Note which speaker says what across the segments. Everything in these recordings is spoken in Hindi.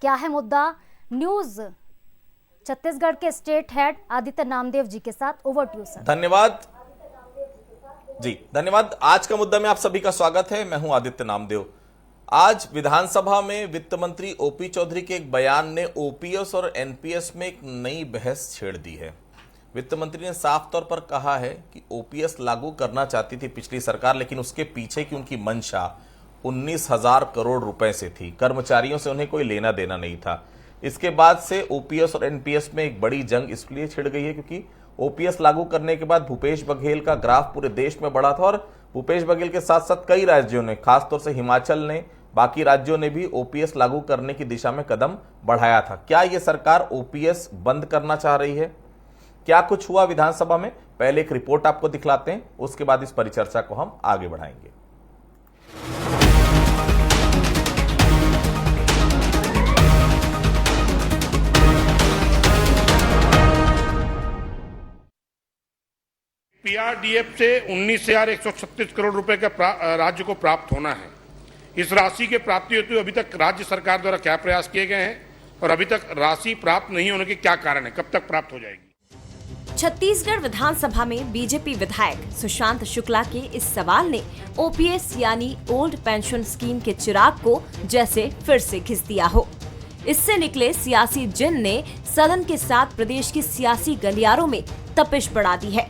Speaker 1: क्या है मुद्दा? न्यूज छत्तीसगढ़ के स्टेट हेड आदित्य नामदेव जी के साथ। Over to you sir.
Speaker 2: धन्यवाद जी, धन्यवाद। आज का मुद्दा में आप सभी का स्वागत है। मैं हूं आदित्य नामदेव। आज विधानसभा में वित्त मंत्री ओपी चौधरी के एक बयान ने ओपीएस और एनपीएस में एक नई बहस छेड़ दी है। वित्त मंत्री ने साफ तौर पर कहा है कि ओपीएस लागू करना चाहती थी पिछली सरकार, लेकिन उसके पीछे की उनकी मंशा 19,000 करोड़ रुपए से थी। कर्मचारियों से उन्हें कोई लेना देना नहीं था। इसके बाद से ओपीएस और एनपीएस में एक बड़ी जंग इसलिए छिड़ गई है क्योंकि ओपीएस लागू करने के बाद भूपेश बघेल का ग्राफ पूरे देश में बढ़ा था और भूपेश बघेल के साथ साथ कई राज्यों ने, खासतौर से हिमाचल ने, बाकी राज्यों ने भी ओपीएस लागू करने की दिशा में कदम बढ़ाया था। क्या यह सरकार ओपीएस बंद करना चाह रही है? क्या कुछ हुआ विधानसभा में? पहले एक रिपोर्ट आपको दिखलाते हैं, उसके बाद इस परिचर्चा को हम आगे बढ़ाएंगे।
Speaker 3: पीआरडीएफ से 19,136 करोड़ रुपए का राज्य को प्राप्त होना है। इस राशि के प्राप्ति हेतु अभी तक राज्य सरकार द्वारा क्या प्रयास किए गए हैं और अभी तक राशि प्राप्त नहीं होने के क्या कारण है, कब तक प्राप्त हो जाएगी?
Speaker 4: छत्तीसगढ़ विधानसभा में बीजेपी विधायक सुशांत शुक्ला के इस सवाल ने ओपीएस यानी ओल्ड पेंशन स्कीम के चिराग को जैसे फिर से घिस दिया हो। इससे निकले सियासी जिन ने सदन के साथ प्रदेश की सियासी गलियारों में तपिश बढ़ा दी है।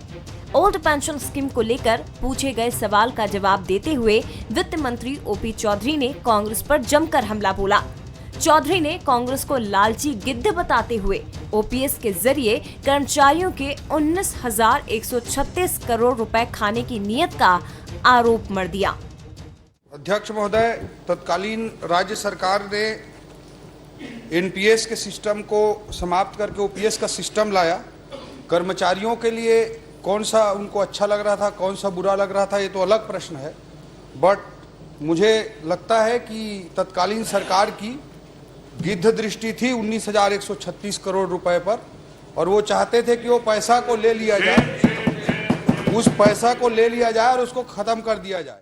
Speaker 4: ओल्ड पेंशन स्कीम को लेकर पूछे गए सवाल का जवाब देते हुए वित्त मंत्री ओपी चौधरी ने कांग्रेस पर जमकर हमला बोला। चौधरी ने कांग्रेस को लालची गिद्ध बताते हुए ओपीएस के जरिए कर्मचारियों के 19,136 करोड़ रुपए खाने की नीयत का आरोप मढ़ दिया।
Speaker 5: अध्यक्ष महोदय, तत्कालीन राज्य सरकार ने एनपीएस के सिस्टम को समाप्त करके ओपीएस का सिस्टम लाया। कर्मचारियों के लिए कौन सा उनको अच्छा लग रहा था, कौन सा बुरा लग रहा था, ये तो अलग प्रश्न है। बट मुझे लगता है कि तत्कालीन सरकार की गिद्ध दृष्टि थी 19,136 करोड़ रुपए पर, और वो चाहते थे कि वो पैसा को ले लिया जाए, उस पैसा को ले लिया जाए और उसको खत्म कर दिया जाए।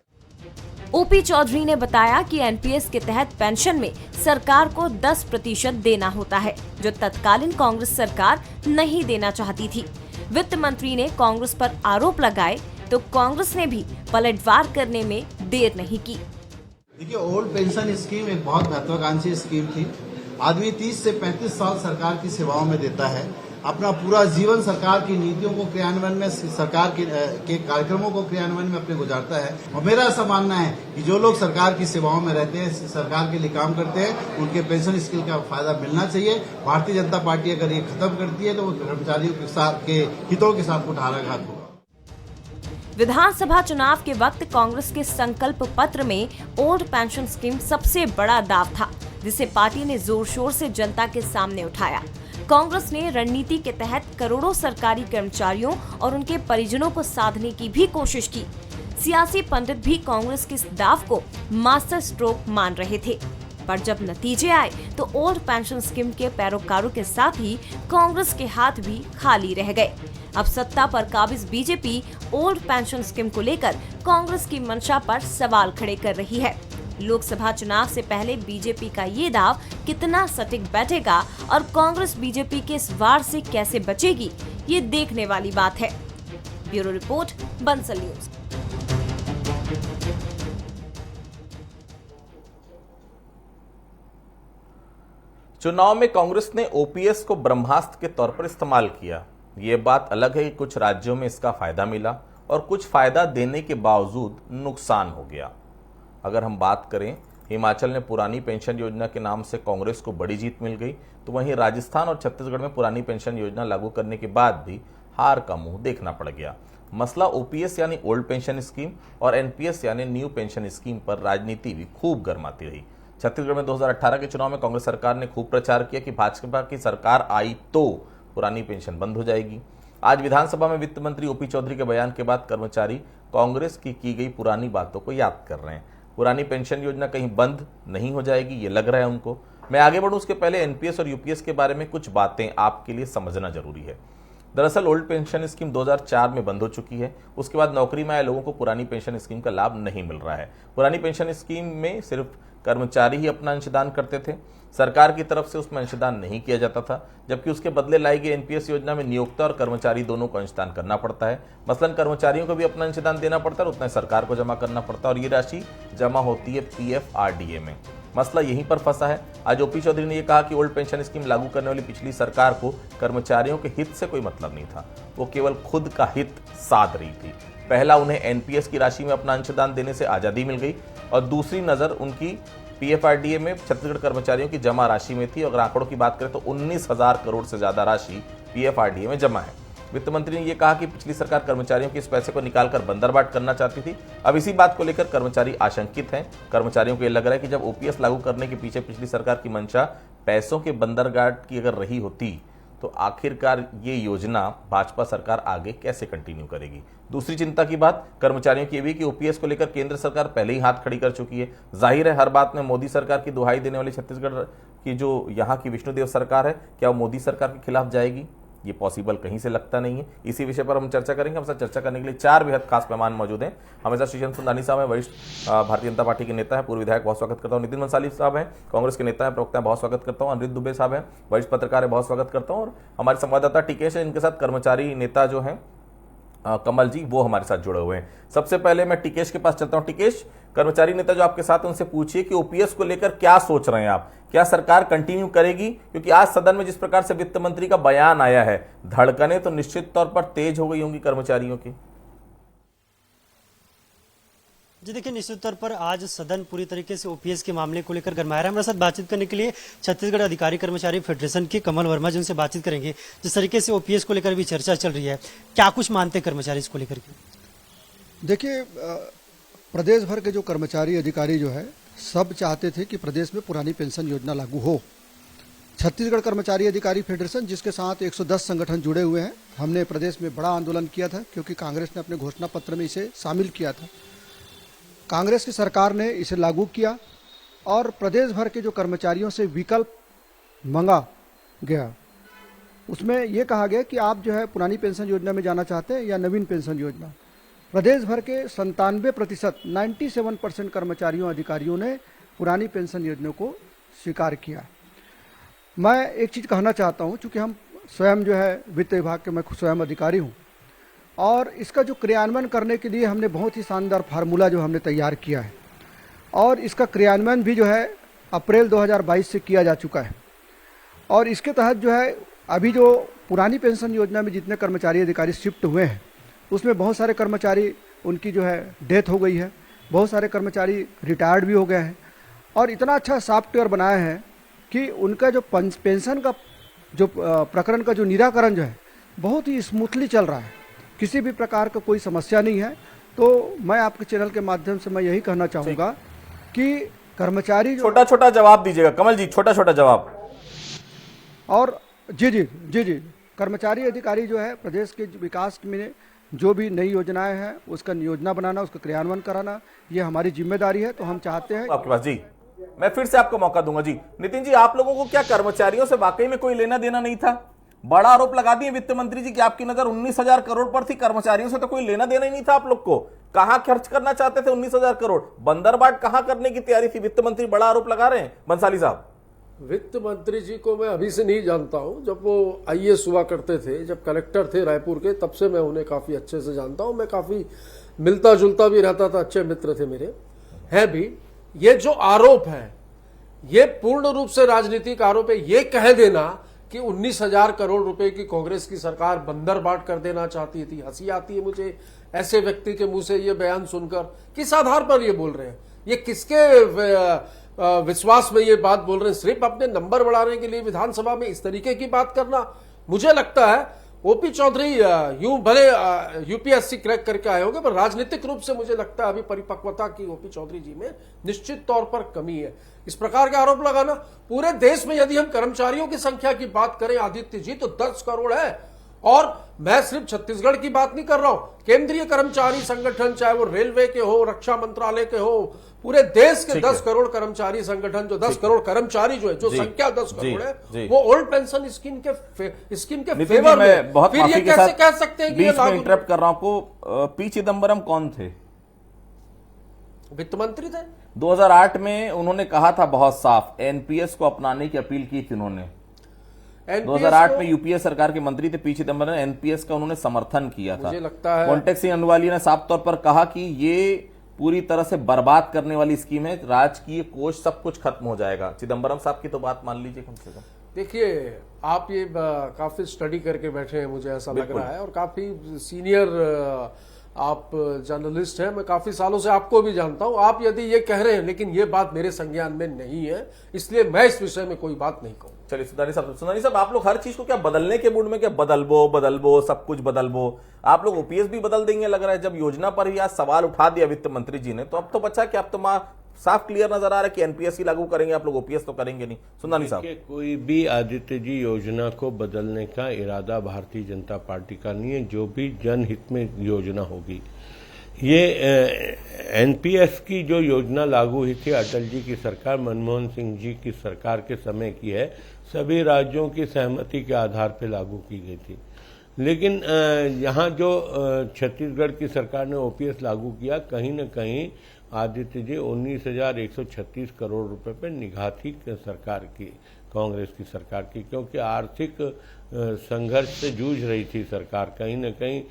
Speaker 4: ओपी चौधरी ने बताया कि एनपीएस के तहत पेंशन में सरकार को 10% देना होता है, जो तत्कालीन कांग्रेस सरकार नहीं देना चाहती थी। वित्त मंत्री ने कांग्रेस पर आरोप लगाए तो कांग्रेस ने भी पलटवार करने में देर नहीं की।
Speaker 6: देखिए, ओल्ड पेंशन स्कीम एक बहुत महत्वाकांक्षी स्कीम थी। आदमी 30 से 35 साल सरकार की सेवाओं में देता है, अपना पूरा जीवन सरकार की नीतियों को क्रियान्वयन में, सरकार के कार्यक्रमों को क्रियान्वयन में अपने गुजारता है। और मेरा ऐसा मानना है कि जो लोग सरकार की सेवाओं में रहते हैं, सरकार के लिए काम करते हैं, उनके पेंशन स्कीम का फायदा मिलना चाहिए। भारतीय जनता पार्टी अगर ये खत्म करती है तो वो कर्मचारियों के साथ के हितों के साथ कुठाराघात होगा।
Speaker 4: विधानसभा चुनाव के वक्त कांग्रेस के संकल्प पत्र में ओल्ड पेंशन स्कीम सबसे बड़ा दाव था, जिसे पार्टी ने जोर शोर से जनता के सामने उठाया। कांग्रेस ने रणनीति के तहत करोड़ों सरकारी कर्मचारियों और उनके परिजनों को साधने की भी कोशिश की। सियासी पंडित भी कांग्रेस के इस दाव को मास्टर स्ट्रोक मान रहे थे, पर जब नतीजे आए तो ओल्ड पेंशन स्कीम के पैरोकारों के साथ ही कांग्रेस के हाथ भी खाली रह गए। अब सत्ता पर काबिज बीजेपी ओल्ड पेंशन स्कीम को लेकर कांग्रेस की मंशा पर सवाल खड़े कर रही है। लोकसभा चुनाव से पहले बीजेपी का ये दाव कितना सटीक बैठेगा और कांग्रेस बीजेपी के इस वार से कैसे बचेगी, ये देखने वाली बात है। Bureau report, Bansal news.
Speaker 2: चुनाव में कांग्रेस ने ओपीएस को ब्रह्मास्त्र के तौर पर इस्तेमाल किया। ये बात अलग है कि कुछ राज्यों में इसका फायदा मिला और कुछ फायदा देने के बावजूद नुकसान हो गया। अगर हम बात करें, हिमाचल में पुरानी पेंशन योजना के नाम से कांग्रेस को बड़ी जीत मिल गई, तो वहीं राजस्थान और छत्तीसगढ़ में पुरानी पेंशन योजना लागू करने के बाद भी हार का मुंह देखना पड़ गया। मसला ओपीएस यानी ओल्ड पेंशन स्कीम और एनपीएस यानी न्यू पेंशन स्कीम पर राजनीति भी खूब गर्माती रही। छत्तीसगढ़ में 2018 के चुनाव में कांग्रेस सरकार ने खूब प्रचार किया कि भाजपा की सरकार आई तो पुरानी पेंशन बंद हो जाएगी। आज विधानसभा में वित्त मंत्री ओपी चौधरी के बयान के बाद कर्मचारी कांग्रेस की गई पुरानी बातों को याद कर रहे हैं। पुरानी पेंशन योजना कहीं बंद नहीं हो जाएगी, ये लग रहा है उनको। मैं आगे बढ़ूं उसके पहले एनपीएस और यूपीएस के बारे में कुछ बातें आपके लिए समझना जरूरी है। दरअसल ओल्ड पेंशन स्कीम 2004 में बंद हो चुकी है। उसके बाद नौकरी में आए लोगों को पुरानी पेंशन स्कीम का लाभ नहीं मिल रहा है। पुरानी पेंशन स्कीम में सिर्फ कर्मचारी ही अपना अंशदान करते थे। सरकार की तरफ से उसमें अंशदान नहीं किया जाता था, जबकि उसके बदले लाई गई एनपीएस योजना में नियोक्ता और कर्मचारी दोनों को अंशदान करना पड़ता है। मसलन कर्मचारियों को भी अपना अंशदान देना पड़ता है और उतना ही सरकार को जमा करना पड़ता है और ये राशि जमा होती है पीएफआरडीए में। मसला यहीं पर फंसा है। आज ओपी चौधरी ने यह कहा कि ओल्ड पेंशन स्कीम लागू करने वाली पिछली सरकार को कर्मचारियों के हित से कोई मतलब नहीं था, वो केवल खुद का हित साध रही थी। पहला, उन्हें एनपीएस की राशि में अपना अंशदान देने से आजादी मिल गई और दूसरी नजर उनकी पीएफआरडीए में छत्तीसगढ़ कर्मचारियों की जमा राशि में थी। अगर आंकड़ों की बात करें तो 19,000 करोड़ से ज्यादा राशि पीएफआरडीए में जमा है। वित्त मंत्री ने यह कहा कि पिछली सरकार कर्मचारियों के इस पैसे को निकालकर बंदरबाट करना चाहती थी। अब इसी बात को लेकर कर्मचारी आशंकित हैं। कर्मचारियों को यह लग रहा है कि जब ओपीएस लागू करने के पीछे पिछली सरकार की मंशा पैसों के बंदरगाट की अगर रही होती तो आखिरकार ये योजना भाजपा सरकार आगे कैसे कंटिन्यू करेगी। दूसरी चिंता की बात कर्मचारियों की भी कि ओपीएस को लेकर केंद्र सरकार पहले ही हाथ खड़ी कर चुकी है। जाहिर है हर बात में मोदी सरकार की दुहाई देने वाली छत्तीसगढ़ की जो यहाँ की विष्णुदेव सरकार है, क्या वो मोदी सरकार के खिलाफ जाएगी? ये पॉसिबल कहीं से लगता नहीं है। इसी विषय पर हम चर्चा करेंगे। हम साथ चर्चा करने के लिए 4 बेहद खास मेहमान मौजूद हैं। हमेशा श्रीचंद सुंदानी साहब हैं, वरिष्ठ भारतीय जनता पार्टी के नेता हैं, पूर्व विधायक, बहुत स्वागत करता हूं। नितिन बंसाली साहब हैं, कांग्रेस के नेता हैं, प्रवक्ता हैं, बहुत स्वागत करता हूं। अनिरुद्ध दुबे साहब हैं, वरिष्ठ पत्रकार है, बहुत स्वागत करता हूं। और हमारे संवाददाता टिकेश है, इनके साथ कर्मचारी नेता जो हैं कमल जी, वो हमारे साथ जुड़े हुए हैं। सबसे पहले मैं टिकेश के पास चलता हूं। टिकेश, कर्मचारी नेता जो आपके साथ, उनसे पूछिए कि ओपीएस को लेकर क्या सोच रहे हैं आप? क्या सरकार कंटिन्यू करेगी? क्योंकि आज सदन में जिस प्रकार से वित्त मंत्री का बयान आया है, धड़कनें तो निश्चित तौर पर तेज हो गई होंगी कर्मचारियों की।
Speaker 7: जी देखिए, निश्चित तौर पर आज सदन पूरी तरीके से ओपीएस के मामले को लेकर गरमाया है। हमारे साथ बातचीत करने के लिए छत्तीसगढ़ अधिकारी कर्मचारी फेडरेशन के कमल वर्मा जी, उनसे बातचीत करेंगे। जिस तरीके से ओपीएस को लेकर भी चर्चा चल रही है, क्या कुछ मानते हैं कर्मचारी इसको लेकर के?
Speaker 8: देखिए, प्रदेश भर के जो कर्मचारी अधिकारी जो है सब चाहते थे कि प्रदेश में पुरानी पेंशन योजना लागू हो। छत्तीसगढ़ कर्मचारी अधिकारी फेडरेशन, जिसके साथ 110 संगठन जुड़े हुए हैं, हमने प्रदेश में बड़ा आंदोलन किया था क्योंकि कांग्रेस ने अपने घोषणा पत्र में इसे शामिल किया था। कांग्रेस की सरकार ने इसे लागू किया और प्रदेश भर के जो कर्मचारियों से विकल्प मांगा गया, उसमें यह कहा गया कि आप जो है पुरानी पेंशन योजना में जाना चाहते हैं या नवीन पेंशन योजना। प्रदेश भर के 97% 97% कर्मचारियों अधिकारियों ने पुरानी पेंशन योजना को स्वीकार किया। मैं एक चीज़ कहना चाहता हूं, चूँकि हम स्वयं जो है वित्त विभाग के मैं स्वयं अधिकारी हूं और इसका जो क्रियान्वयन करने के लिए हमने बहुत ही शानदार फार्मूला जो हमने तैयार किया है और इसका क्रियान्वयन भी जो है अप्रैल 2022 से किया जा चुका है। और इसके तहत जो है अभी जो पुरानी पेंशन योजना में जितने कर्मचारी अधिकारी शिफ्ट हुए हैं, उसमें बहुत सारे कर्मचारी उनकी जो है डेथ हो गई है, बहुत सारे कर्मचारी रिटायर्ड भी हो गए हैं और इतना अच्छा सॉफ्टवेयर बनाया है कि उनका जो पेंशन का जो प्रकरण का जो निराकरण जो है बहुत ही स्मूथली चल रहा है, किसी भी प्रकार का कोई समस्या नहीं है। तो मैं आपके चैनल के माध्यम से मैं यही कहना चाहूँगा कि कर्मचारी
Speaker 2: छोटा छोटा जवाब दीजिएगा कमल जी, छोटा छोटा जवाब।
Speaker 8: और जी कर्मचारी अधिकारी जो है प्रदेश के विकास में जो भी नई योजनाएं हैं उसका योजना बनाना, उसका क्रियान्वयन कराना, ये हमारी जिम्मेदारी है। तो हम चाहते हैं
Speaker 2: आपके पास जी, मैं फिर से आपको मौका दूंगा जी। नितिन जी, आप लोगों को क्या कर्मचारियों से वाकई में कोई लेना देना नहीं था? बड़ा आरोप लगा दिए वित्त मंत्री जी कि आपकी नजर 19,000 करोड़ पर थी, कर्मचारियों से तो कोई लेना देना ही नहीं था आप लोग को। कहां खर्च करना चाहते थे 19,000 करोड़? बंदरबाट कहां करने की तैयारी थी? वित्त मंत्री बड़ा आरोप लगा रहे हैं। बंसाली साहब,
Speaker 9: वित्त मंत्री जी को मैं अभी से नहीं जानता हूं, जब वो आईएएस हुआ करते थे, जब कलेक्टर थे रायपुर के, तब से मैं उन्हें काफी अच्छे से जानता हूं। मैं काफी मिलता जुलता भी रहता था, अच्छे मित्र थे मेरे, हैं भी। ये जो आरोप है ये पूर्ण रूप से राजनीतिक आरोप है। ये कह देना कि 19,000 करोड़ रुपए की कांग्रेस की सरकार बंदरबाट कर देना चाहती थी, हंसी आती है मुझे ऐसे व्यक्ति के मुंह से ये बयान सुनकर। किस आधार पर ये बोल रहे हैं? ये किसके विश्वास में ये बात बोल रहे हैं? सिर्फ अपने नंबर बढ़ाने के लिए विधानसभा में इस तरीके की बात करना, मुझे लगता है ओपी चौधरी यूं भले यूपीएससी क्रैक करके आए होंगे, पर राजनीतिक रूप से मुझे लगता है अभी परिपक्वता की ओपी चौधरी जी में निश्चित तौर पर कमी है। इस प्रकार के आरोप लगाना, पूरे देश में यदि हम कर्मचारियों की संख्या की बात करें आदित्य जी, तो 10 करोड़ है। और मैं सिर्फ छत्तीसगढ़ की बात नहीं कर रहा हूं, केंद्रीय कर्मचारी संगठन, चाहे वो रेलवे के हो, रक्षा मंत्रालय के हो, पूरे देश के 10 करोड़ कर्मचारी संगठन, जो 10 करोड़ कर्मचारी जो है, जो संख्या 10 करोड़ है, वो ओल्ड पेंशन स्कीम के फेवर में।
Speaker 2: बहुत
Speaker 9: फिर ये कैसे कह सकते हैं कि
Speaker 2: बीच में इंटरप्ट कर रहा हूं आपको, पी चिदम्बरम कौन थे?
Speaker 9: वित्त मंत्री थे।
Speaker 2: 2008 में उन्होंने कहा था बहुत साफ, एनपीएस को अपनाने की अपील की थी उन्होंने। 2008 में यूपीए सरकार के मंत्री थे पी चिदंबरम, एनपीएस का उन्होंने समर्थन किया था।
Speaker 9: मुझे लगता है
Speaker 2: कॉन्टेक्ट सिंह अहलूवालिया ने साफ तौर पर कहा कि ये पूरी तरह से बर्बाद करने वाली स्कीम है, राजकीय कोष सब कुछ खत्म हो जाएगा। चिदंबरम साहब की तो बात मान लीजिए कम से कम।
Speaker 9: देखिए, आप ये काफी स्टडी करके बैठे हैं, मुझे ऐसा लग रहा है, और काफी सीनियर आप जर्नलिस्ट हैं, मैं काफी सालों से आपको भी जानता हूं। आप यदि ये कह रहे हैं, लेकिन ये बात मेरे संज्ञान में नहीं है, इसलिए मैं इस विषय में कोई बात नहीं कहूं।
Speaker 2: चलिए सुधानी साहब, आप लोग हर चीज को क्या बदलने के मूड में, क्या बदलबो सब कुछ बदलबो, आप लोग ओपीएस भी बदल देंगे लग रहा है। जब योजना पर ही आज सवाल उठा दिया वित्त मंत्री जी ने, तो अब तो बच्चा कि अब तो साफ क्लियर नजर आ रहा है कि एनपीएस ही लागू करेंगे आप लोग, ओपीएस तो करेंगे नहीं। सुंदरनी साहब,
Speaker 10: कोई भी आदित्य जी योजना को बदलने का इरादा भारतीय जनता पार्टी का नहीं है। जो भी जनहित में योजना होगी, ये एनपीएस की जो योजना लागू हुई थी अटल जी की सरकार, मनमोहन सिंह जी की सरकार के समय की है, सभी राज्यों की सहमति के आधार पर लागू की गई थी। लेकिन यहाँ जो छत्तीसगढ़ की सरकार ने ओपीएस लागू किया, कहीं न कहीं आदित्य जी 19,136 करोड़ रुपए पे निगाह थी सरकार की, कांग्रेस की सरकार की, क्योंकि आर्थिक संघर्ष से जूझ रही थी सरकार। कहीं न कहीं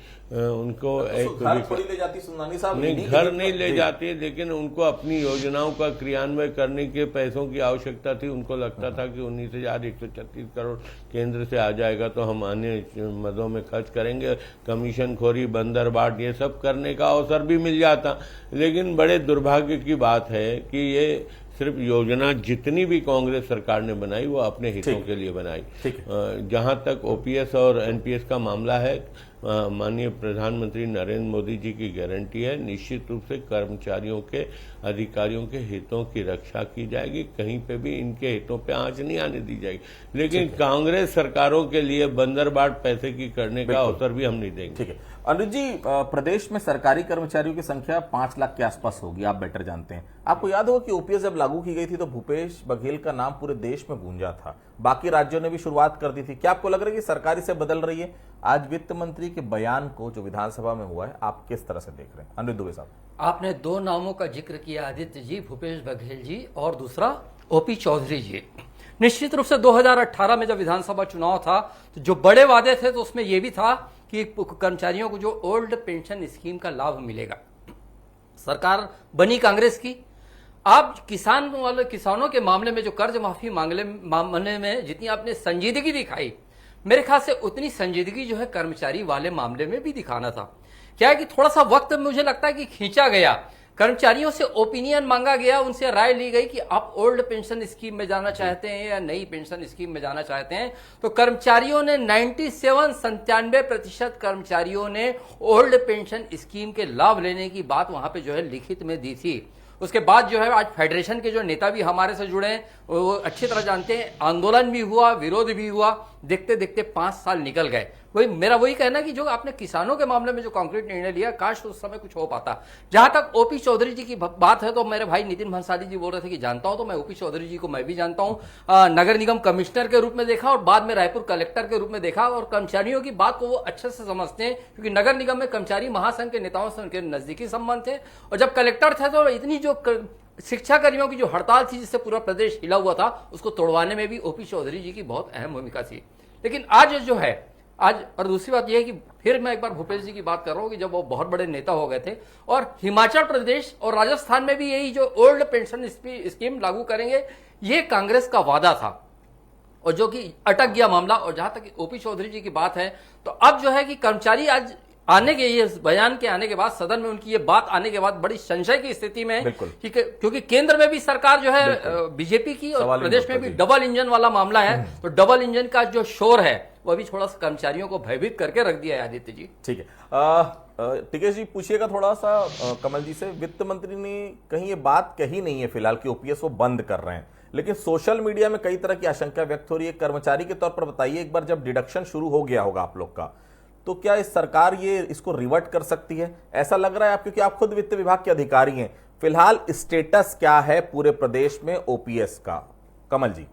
Speaker 10: उनको एक
Speaker 2: ले जाती सुनानी साहब,
Speaker 10: नहीं घर नहीं ले जाती, लेकिन उनको अपनी योजनाओं का क्रियान्वयन करने के पैसों की आवश्यकता थी। उनको लगता था कि 19,136 करोड़ केंद्र से आ जाएगा तो हम अन्य मदों में खर्च करेंगे, कमीशन खोरी, बंदर बाट, ये सब करने का अवसर भी मिल जाता। लेकिन बड़े दुर्भाग्य की बात है कि ये सिर्फ योजना जितनी भी कांग्रेस सरकार ने बनाई वो अपने हितों के लिए बनाई। जहां तक ओपीएस और एनपीएस का मामला है, माननीय प्रधानमंत्री नरेंद्र मोदी जी की गारंटी है, निश्चित रूप से कर्मचारियों के, अधिकारियों के हितों की रक्षा की जाएगी, कहीं पे भी इनके हितों पे आंच नहीं आने दी जाएगी। लेकिन कांग्रेस सरकारों के लिए बंदरबाट पैसे की करने का अवसर भी हम नहीं देंगे।
Speaker 2: ठीक है अनुज जी, प्रदेश में सरकारी कर्मचारियों की संख्या 5 लाख के आसपास होगी, आप बेटर जानते हैं। आपको याद होगा कि ओपीएस जब लागू की गई थी तो भूपेश बघेल का नाम पूरे देश में गूंजा था, बाकी राज्यों ने भी शुरुआत कर दी थी। क्या आपको लग रहा है कि सरकार इसे बदल रही है? आज वित्त मंत्री के बयान को जो विधानसभा में हुआ है, आप किस तरह से देख रहे हैं? अनुज दुबे साहब,
Speaker 11: आपने दो नामों का जिक्र किया, आदित्य जी, भूपेश बघेल जी, और दूसरा ओपी चौधरी जी। निश्चित रूप से 2018 में जब विधानसभा चुनाव था तो जो बड़े वादे थे तो उसमें यह भी था कि कर्मचारियों को जो ओल्ड पेंशन स्कीम का लाभ मिलेगा। सरकार बनी कांग्रेस की। आप किसानों के मामले में जो कर्ज माफी मामले में जितनी आपने संजीदगी दिखाई, मेरे ख्याल से उतनी संजीदगी जो है कर्मचारी वाले मामले में भी दिखाना था। क्या है कि थोड़ा सा वक्त मुझे लगता है कि खींचा गया, कर्मचारियों से ओपिनियन मांगा गया, उनसे राय ली गई कि आप ओल्ड पेंशन स्कीम में जाना चाहते हैं या नई पेंशन स्कीम में जाना चाहते हैं। तो कर्मचारियों ने 97% कर्मचारियों ने ओल्ड पेंशन स्कीम के लाभ लेने की बात वहां पे जो है लिखित में दी थी। उसके बाद जो है आज फेडरेशन के जो नेता भी हमारे से जुड़े हैं वो अच्छी तरह जानते हैं, आंदोलन भी हुआ, विरोध भी हुआ, देखते देखते 5 साल निकल गए। मेरा वही कहना कि जो आपने किसानों के मामले में जो कॉन्क्रीट निर्णय लिया, काश उस समय कुछ हो पाता। जहां तक ओपी चौधरी जी की बात है तो मेरे भाई नितिन भंसाली जी बोल रहे थे कि जानता हूं, तो मैं ओपी चौधरी जी को मैं भी जानता हूं। नगर निगम कमिश्नर के रूप में देखा और बाद में रायपुर कलेक्टर के रूप में देखा, और कर्मचारियों की बात को वो अच्छे से समझते हैं क्योंकि नगर निगम में कर्मचारी महासंघ के नेताओं से उनके नजदीकी संबंध थे। और जब कलेक्टर थे तो इतनी जो शिक्षा कर्मियों की जो हड़ताल थी जिससे पूरा प्रदेश हिला हुआ था, उसको तोड़वाने में भी ओपी चौधरी जी की बहुत अहम भूमिका थी। लेकिन आज जो है और दूसरी बात यह है कि फिर मैं एक बार भूपेश जी की बात कर रहा हूं कि जब वो बहुत बड़े नेता हो गए थे और हिमाचल प्रदेश और राजस्थान में भी यही जो ओल्ड पेंशन स्कीम लागू करेंगे, ये कांग्रेस का वादा था और जो कि अटक गया मामला। और जहां तक ओपी चौधरी जी की बात है तो अब जो है कि कर्मचारी आज आने के ये बयान के आने के बाद, सदन में उनकी ये बात आने के बाद बड़ी संशय की स्थिति में है क्योंकि केंद्र में भी सरकार जो है बीजेपी की और प्रदेश में भी डबल इंजन वाला मामला है। तो डबल इंजन का जो शोर है वो अभी थोड़ा सा कर्मचारियों को भयभीत करके रख दिया है। आदित्य जी,
Speaker 2: ठीक है, टिकेश जी पूछिएगा थोड़ा सा कमल जी से। वित्त मंत्री ने कहीं ये बात कही नहीं है फिलहाल कि ओपीएस वो बंद कर रहे हैं, लेकिन सोशल मीडिया में कई तरह की आशंका व्यक्त हो रही है। कर्मचारी के तौर पर बताइए, एक बार जब डिडक्शन शुरू हो गया होगा आप लोग का, तो क्या इस सरकार ये इसको रिवर्ट कर सकती है? ऐसा लग रहा है आप, क्योंकि आप खुद वित्त विभाग के अधिकारी हैं। फिलहाल स्टेटस क्या है पूरे प्रदेश में ओपीएस का? कमल जी,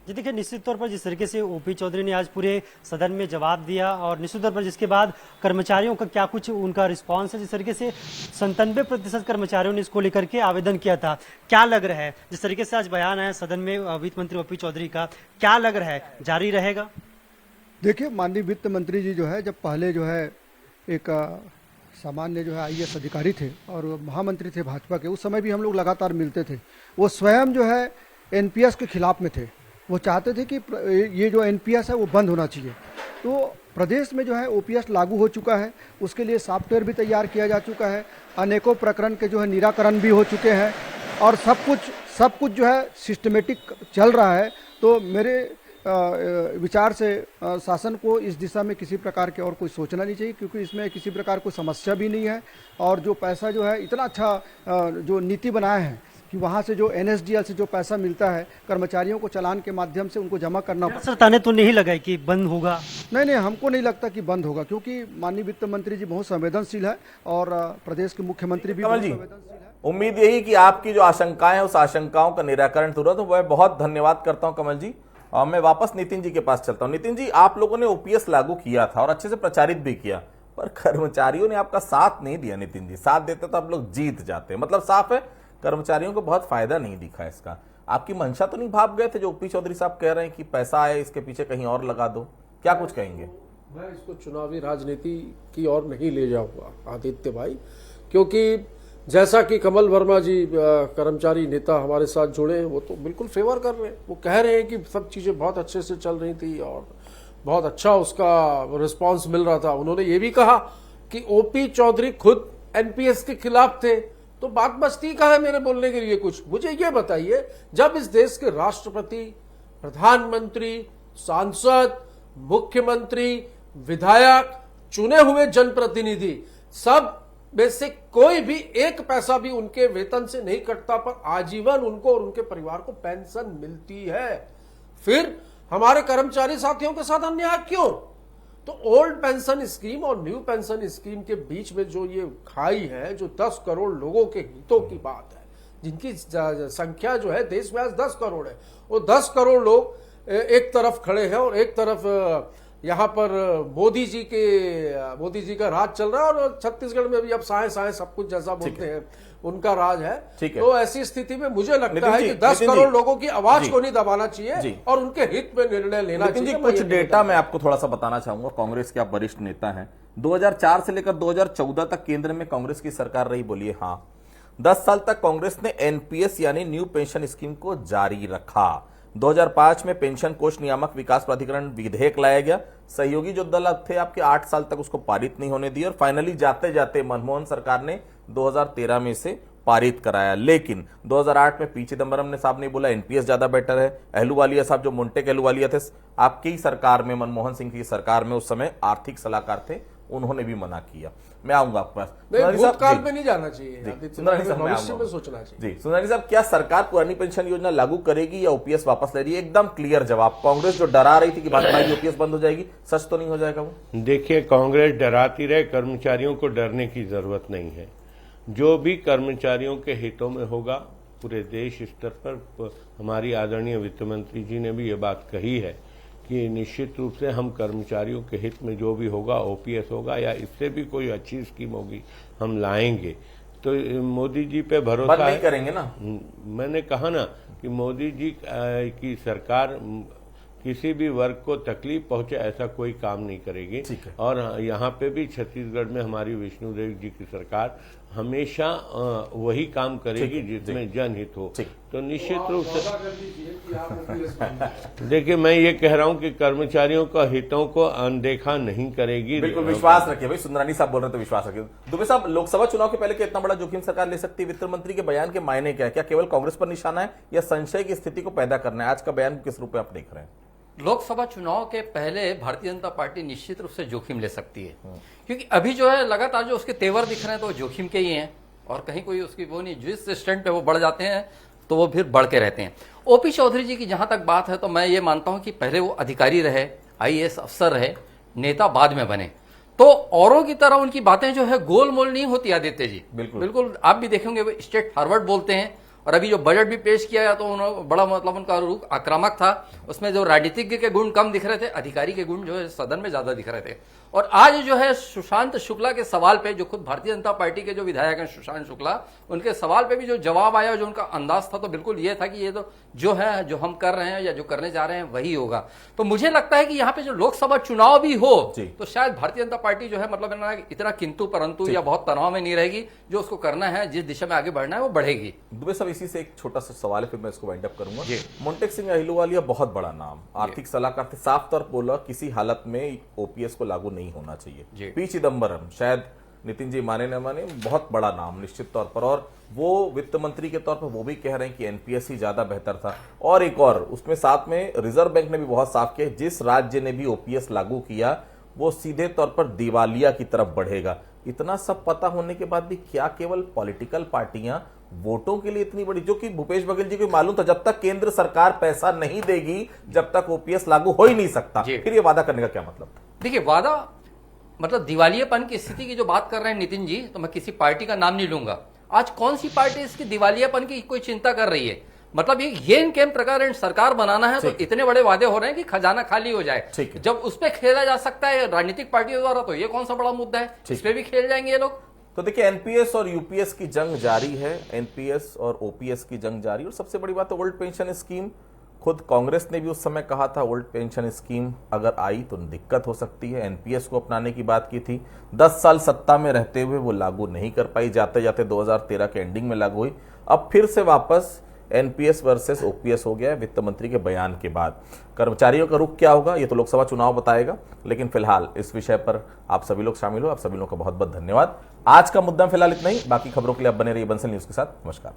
Speaker 7: जी देखिए, निश्चित तौर पर जिस तरीके से ओपी चौधरी ने आज पूरे सदन में जवाब दिया और निश्चित तौर पर जिसके बाद कर्मचारियों का क्या कुछ उनका रिस्पांस है, जिस तरीके से 97% कर्मचारियों ने इसको लेकर के आवेदन किया था, क्या लग रहा है जिस तरीके से आज बयान आया सदन में वित्त मंत्री ओपी चौधरी का, क्या लग रहा है जारी रहेगा?
Speaker 8: देखिए, माननीय वित्त मंत्री जी जो है, जब पहले जो है एक सामान्य जो है IAS अधिकारी थे और महामंत्री थे भाजपा के, उस समय भी हम लोग लगातार मिलते थे। वो स्वयं जो है NPS के खिलाफ में थे। वो चाहते थे कि ये जो NPS है वो बंद होना चाहिए। तो प्रदेश में जो है OPS लागू हो चुका है, उसके लिए सॉफ्टवेयर भी तैयार किया जा चुका है, अनेकों प्रकरण के जो है निराकरण भी हो चुके हैं और सब कुछ जो है सिस्टमेटिक चल रहा है। तो मेरे विचार से शासन को इस दिशा में किसी प्रकार के और कोई सोचना नहीं चाहिए, क्योंकि इसमें किसी प्रकार कोई समस्या भी नहीं है। और जो पैसा जो है इतना अच्छा जो नीति बनाया है कि वहाँ से जो NSDL से जो पैसा मिलता है कर्मचारियों को चालान के माध्यम से उनको जमा करना पड़ता है।
Speaker 7: ताने तो नहीं लगाए कि बंद होगा?
Speaker 8: नहीं, हमको नहीं लगता कि बंद होगा, क्योंकि माननीय वित्त मंत्री जी बहुत संवेदनशील है और प्रदेश के मुख्यमंत्री भी बहुत संवेदनशील है।
Speaker 2: उम्मीद यही कि आपकी जो आशंकाएं हैं उस आशंकाओं का निराकरण तुरंत हो। वह बहुत धन्यवाद करता हूं कमल जी। और मैं वापस नितिन जी के पास चलता हूं। नितिन जी, आप लोगों ने OPS लागू किया था और अच्छे से प्रचारित भी किया, पर कर्मचारियों ने आपका साथ नहीं दिया। नितिन जी, साथ देते तो आप लोग जीत जाते। मतलब साफ है, कर्मचारियों को बहुत फायदा नहीं दिखा इसका। आपकी मंशा तो नहीं भाप गए थे जो ओपी चौधरी साहब कह रहे हैं कि पैसा आए इसके पीछे कहीं और लगा दो? क्या कुछ कहेंगे?
Speaker 9: मैं इसको चुनावी राजनीति की ओर नहीं ले जाऊंगा आदित्य भाई, क्योंकि जैसा कि कमल वर्मा जी कर्मचारी नेता हमारे साथ जुड़े हैं, वो तो बिल्कुल फेवर कर रहे हैं। वो कह रहे हैं कि सब चीजें बहुत अच्छे से चल रही थी और बहुत अच्छा उसका रिस्पांस मिल रहा था। उन्होंने ये भी कहा कि ओपी चौधरी खुद NPS के खिलाफ थे, तो बात बचती कहाँ है मेरे बोलने के लिए कुछ? मुझे ये बताइए, जब इस देश के राष्ट्रपति, प्रधानमंत्री, सांसद, मुख्यमंत्री, विधायक, चुने हुए जनप्रतिनिधि सब में से कोई भी एक पैसा भी उनके वेतन से नहीं कटता, पर आजीवन उनको और उनके परिवार को पेंशन मिलती है, फिर हमारे कर्मचारी साथियों के साथ अन्याय क्यों? तो ओल्ड पेंशन स्कीम और न्यू पेंशन स्कीम के बीच में जो ये खाई है, जो 10 करोड़ लोगों के हितों की बात है, जिनकी संख्या जो है देश में आज 10 करोड़ है, वो 10 करोड़ लोग एक तरफ खड़े हैं और एक तरफ यहाँ पर मोदी जी का राज चल रहा है और छत्तीसगढ़ में भी अब साए सब कुछ जैसा बोलते हैं उनका राज है। तो ऐसी स्थिति में मुझे लगता है कि 10 करोड़ लोगों की आवाज को नहीं दबाना चाहिए और उनके हित में निर्णय लेना चाहिए।
Speaker 2: कुछ डेटा मैं आपको थोड़ा सा बताना चाहूंगा। कांग्रेस के आप वरिष्ठ नेता हैं, 2004 से लेकर 2014 तक केंद्र में कांग्रेस की सरकार रही। बोलिए हाँ, 10 साल तक कांग्रेस ने NPS यानी न्यू पेंशन स्कीम को जारी रखा। 2005 में पेंशन कोष नियामक विकास प्राधिकरण विधेयक लाया गया। सहयोगी जो दल थे आपके 8 साल तक उसको पारित नहीं होने दिया और फाइनली जाते जाते मनमोहन सरकार ने 2013 में से पारित कराया। लेकिन 2008 में पी चिदम्बरम साहब ने बोला NPS ज्यादा बेटर है। अहलूवालिया साहब जो मोन्टेक अहलूवालिया थे, आपकी ही सरकार में, मनमोहन सिंह की सरकार में उस समय आर्थिक सलाहकार थे, उन्होंने भी मना किया। मैं आऊंगा आपके पास।
Speaker 9: भूतकाल में नहीं जाना चाहिए,
Speaker 2: भविष्य
Speaker 9: में सोचना चाहिए।
Speaker 2: जी सुंदरी साहब, क्या सरकार पुरानी पेंशन योजना लागू करेगी या OPS वापस ले रही है? एकदम क्लियर जवाब। कांग्रेस जो डरा रही थी कि भाजपा की OPS बंद हो जाएगी, सच तो नहीं हो जाएगा वो?
Speaker 10: देखिए, कांग्रेस डराती रहे, कर्मचारियों को डरने की जरूरत नहीं है। जो भी कर्मचारियों के हितों में होगा, पूरे देश स्तर पर हमारी आदरणीय वित्त मंत्री जी ने भी ये बात कही है कि निश्चित रूप से हम कर्मचारियों के हित में जो भी होगा, OPS होगा या इससे भी कोई अच्छी स्कीम होगी, हम लाएंगे। तो मोदी जी पे भरोसा
Speaker 2: नहीं करेंगे ना।
Speaker 10: मैंने कहा ना कि मोदी जी की सरकार किसी भी वर्ग को तकलीफ पहुंचे ऐसा कोई काम नहीं करेगी। और यहाँ पे भी छत्तीसगढ़ में हमारी विष्णुदेव जी की सरकार हमेशा वही काम करेगी जिसमें जनहित हो। तो निश्चित रूप से देखिए, मैं ये कह रहा हूँ कि कर्मचारियों का हितों को अनदेखा नहीं करेगी।
Speaker 2: बिल्कुल विश्वास रखिए भाई। सुंदरानी साहब बोल रहे तो विश्वास रखिए। दुबे साहब, लोकसभा चुनाव के पहले क्या इतना बड़ा जोखिम सरकार ले सकती है? वित्त मंत्री के बयान के मायने क्या है? क्या केवल कांग्रेस पर निशाना है या संशय की स्थिति को पैदा करना है? आज का बयान किस रूप में आप देख रहे हैं?
Speaker 11: लोकसभा चुनाव के पहले भारतीय जनता पार्टी निश्चित रूप से जोखिम ले सकती है, क्योंकि अभी जो है लगातार जो उसके तेवर दिख रहे हैं तो वो जोखिम के ही हैं और कहीं कोई उसकी वो नहीं, जिस स्टैंड पे वो बढ़ जाते हैं तो वो फिर बढ़ के रहते हैं। ओपी चौधरी जी की जहां तक बात है तो मैं ये मानता हूं कि पहले वो अधिकारी रहे, IAS अफसर रहे, नेता बाद में बने, तो औरों की तरह उनकी बातें जो है गोल मोल नहीं होती आदित्य जी। बिल्कुल आप भी देखेंगे वो स्ट्रेट फॉरवर्ड बोलते हैं और अभी जो बजट भी पेश किया गया तो उन्होंने बड़ा मतलब उनका रुख आक्रामक था, उसमें जो राजनीतिज्ञ के गुण कम दिख रहे थे, अधिकारी के गुण जो है सदन में ज्यादा दिख रहे थे। और आज जो है सुशांत शुक्ला के सवाल पे, जो खुद भारतीय जनता पार्टी के जो विधायक हैं सुशांत शुक्ला, उनके सवाल पे भी जो जवाब आया, जो उनका अंदाज था तो बिल्कुल ये था कि ये तो जो है जो हम कर रहे हैं या जो करने जा रहे हैं वही होगा। तो मुझे लगता है कि यहाँ पे जो लोकसभा चुनाव भी हो तो शायद भारतीय जनता पार्टी जो है मतलब इतना किंतु परंतु या बहुत तनाव में नहीं रहेगी, जो उसको करना है, जिस दिशा में आगे बढ़ना है वो बढ़ेगी।
Speaker 2: दुबे साहब, इसी से एक छोटा सा सवाल है, फिर मैं इसको वाइंड अप करूंगा। मोंटेक सिंह अहिलुवालिया बहुत बड़ा नाम, आर्थिक सलाहकार थे, साफ तौर पर बोला किसी हालत में ओपीएस को लागू नहीं होना चाहिए। पी चिदम्बरम, शायद नितिन जी माने न माने, बहुत बड़ा नाम निश्चित तौर पर, और वो वित्त मंत्री के तौर पर वो भी कह रहे हैं कि एनपीएस ही ज्यादा बेहतर था। और एक और उसमें साथ में रिजर्व बैंक ने भी बहुत साफ किया, जिस राज्य ने भी ओपीएस लागू किया वो सीधे तौर पर दिवालिया की तरफ बढ़ेगा। इतना सब पता होने के बाद भी क्या केवल पॉलिटिकल पार्टियां वोटों के लिए इतनी बड़ी, जो कि भूपेश बघेल जी को मालूम था जब तक केंद्र सरकार पैसा नहीं देगी जब तक ओपीएस लागू हो ही नहीं सकता, फिर ये वादा करने का क्या मतलब था?
Speaker 11: देखिए, वादा मतलब दिवालियापन की स्थिति की जो बात कर रहे हैं नितिन जी, तो मैं किसी पार्टी का नाम नहीं लूंगा। आज कौन सी पार्टी इसकी दिवालियापन की कोई चिंता कर रही है? मतलब ये इनके प्रकार सरकार बनाना है तो इतने बड़े वादे हो रहे हैं कि खजाना खाली हो जाए। जब उस पर खेला जा सकता है राजनीतिक पार्टियों द्वारा, तो ये कौन सा बड़ा मुद्दा है? इस पे भी खेल जाएंगे ये लोग।
Speaker 2: तो देखिए, एनपीएस और यूपीएस की जंग जारी है, एनपीएस और ओपीएस की जंग जारी। और सबसे बड़ी बात है ओल्ड पेंशन स्कीम, खुद कांग्रेस ने भी उस समय कहा था ओल्ड पेंशन स्कीम अगर आई तो दिक्कत हो सकती है। एनपीएस को अपनाने की बात की थी, 10 साल सत्ता में रहते हुए वो लागू नहीं कर पाई, जाते जाते 2013 के एंडिंग में लागू हुई। अब फिर से वापस एनपीएस वर्सेस ओपीएस हो गया है वित्त मंत्री के बयान के बाद। कर्मचारियों का रुख क्या होगा ये तो लोकसभा चुनाव बताएगा, लेकिन फिलहाल इस विषय पर आप सभी लोग शामिल हो, आप सभी लोगों का बहुत बहुत धन्यवाद। आज का मुद्दा फिलहाल इतना ही, बाकी खबरों के लिए आप बने रहिए बंसल न्यूज के साथ। नमस्कार।